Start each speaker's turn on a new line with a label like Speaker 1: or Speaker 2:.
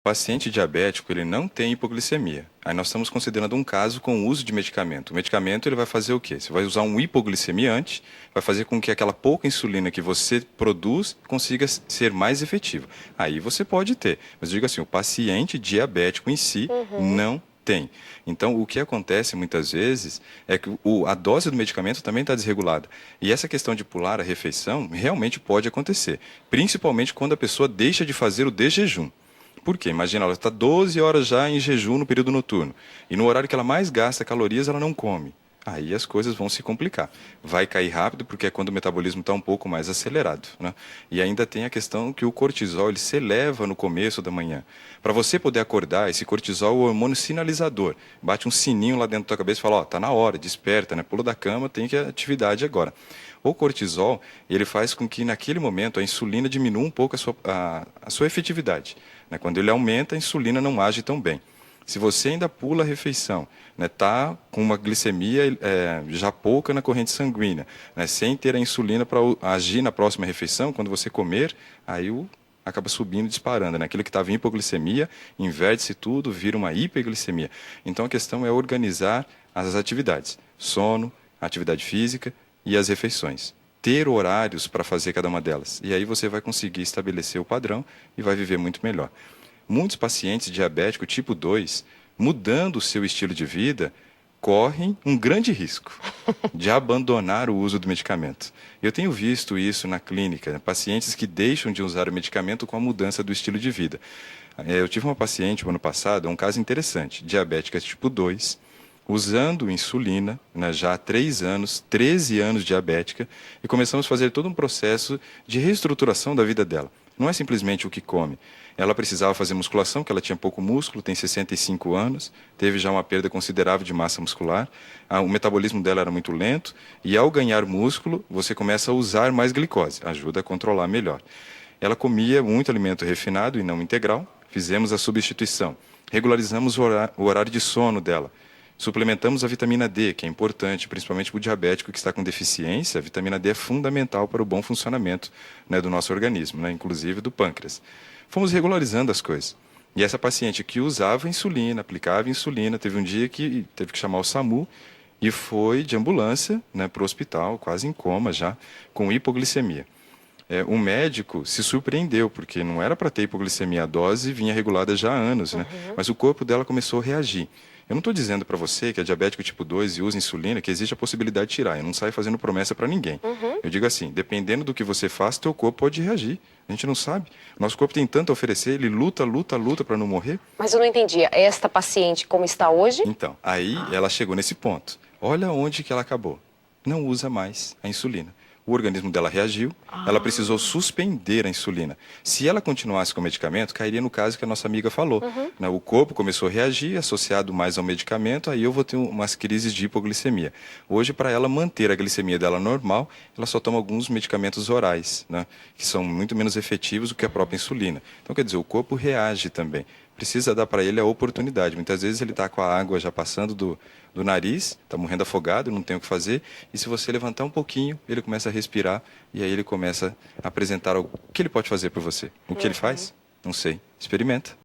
Speaker 1: O paciente diabético, ele não tem hipoglicemia. Aí nós estamos considerando um caso com o uso de medicamento. O medicamento ele vai fazer o quê? Você vai usar um hipoglicemiante, vai fazer com que aquela pouca insulina que você produz consiga ser mais efetiva. Aí você pode ter. Mas eu digo assim, o paciente diabético em si
Speaker 2: Uhum.
Speaker 1: não tem. Então, o que acontece muitas vezes é que a dose do medicamento também está desregulada. E essa questão de pular a refeição realmente pode acontecer, principalmente quando a pessoa deixa de fazer o de jejum. Por quê? Imagina, ela está 12 horas já em jejum no período noturno. E no horário que ela mais gasta calorias, ela não come. Aí as coisas vão se complicar. Vai cair rápido, porque é quando o metabolismo está um pouco mais acelerado, né? E ainda tem a questão que o cortisol ele se eleva no começo da manhã. Para você poder acordar, esse cortisol é o hormônio sinalizador. Bate um sininho lá dentro da tua cabeça e fala, ó, tá na hora, desperta, né? Pula da cama, tem que atividade agora. O cortisol, ele faz com que naquele momento a insulina diminua um pouco a sua efetividade, né? Quando ele aumenta, a insulina não age tão bem. Se você ainda pula a refeição, está com uma glicemia já pouca na corrente sanguínea, né, sem ter a insulina para agir na próxima refeição, quando você comer, aí acaba subindo e disparando. Né? Aquilo que estava em hipoglicemia, inverte-se tudo, vira uma hiperglicemia. Então a questão é organizar as atividades, sono, atividade física e as refeições. Ter horários para fazer cada uma delas. E aí você vai conseguir estabelecer o padrão e vai viver muito melhor. Muitos pacientes diabéticos tipo 2, mudando o seu estilo de vida, correm um grande risco de abandonar o uso do medicamento. Eu tenho visto isso na clínica, né? Pacientes que deixam de usar o medicamento com a mudança do estilo de vida. Eu tive uma paciente, no ano passado, um caso interessante, diabética tipo 2, usando insulina, né, já há 3 anos, 13 anos diabética, e começamos a fazer todo um processo de reestruturação da vida dela. Não é simplesmente o que come. Ela precisava fazer musculação, que ela tinha pouco músculo, tem 65 anos, teve já uma perda considerável de massa muscular, o metabolismo dela era muito lento, e ao ganhar músculo, você começa a usar mais glicose, ajuda a controlar melhor. Ela comia muito alimento refinado e não integral, fizemos a substituição, regularizamos o horário de sono dela, suplementamos a vitamina D, que é importante, principalmente para o diabético que está com deficiência. A vitamina D é fundamental para o bom funcionamento, né, do nosso organismo, né, inclusive do pâncreas. Fomos regularizando as coisas. E essa paciente que usava insulina, aplicava insulina, teve um dia que teve que chamar o SAMU e foi de ambulância, né, para o hospital, quase em coma já, com hipoglicemia. O médico se surpreendeu, porque não era para ter hipoglicemia, a dose vinha regulada já há anos, né?
Speaker 2: Uhum.
Speaker 1: Mas o corpo dela começou a reagir. Eu não estou dizendo para você que é diabético tipo 2 e usa insulina, que existe a possibilidade de tirar. Eu não saio fazendo promessa para ninguém.
Speaker 2: Uhum.
Speaker 1: Eu digo assim, dependendo do que você faz, teu corpo pode reagir. A gente não sabe. Nosso corpo tem tanto a oferecer, ele luta, luta, luta para não morrer.
Speaker 2: Mas eu não entendi. Esta paciente, como está hoje?
Speaker 1: Então, aí ela chegou nesse ponto. Olha onde que ela acabou. Não usa mais a insulina. O organismo dela reagiu, ela precisou
Speaker 2: Ah.
Speaker 1: suspender a insulina. Se ela continuasse com o medicamento, cairia no caso que a nossa amiga falou,
Speaker 2: Uhum.
Speaker 1: né? O corpo começou a reagir, associado mais ao medicamento, aí eu vou ter umas crises de hipoglicemia. Hoje, para ela manter a glicemia dela normal, ela só toma alguns medicamentos orais, né? Que são muito menos efetivos do que a própria insulina. Então, quer dizer, o corpo reage também. Precisa dar para ele a oportunidade. Muitas vezes ele está com a água já passando do nariz, está morrendo afogado, não tem o que fazer, e se você levantar um pouquinho, ele começa a respirar, e aí ele começa a apresentar o que ele pode fazer por você. O que ele
Speaker 2: Uhum.
Speaker 1: faz? Não sei. Experimenta.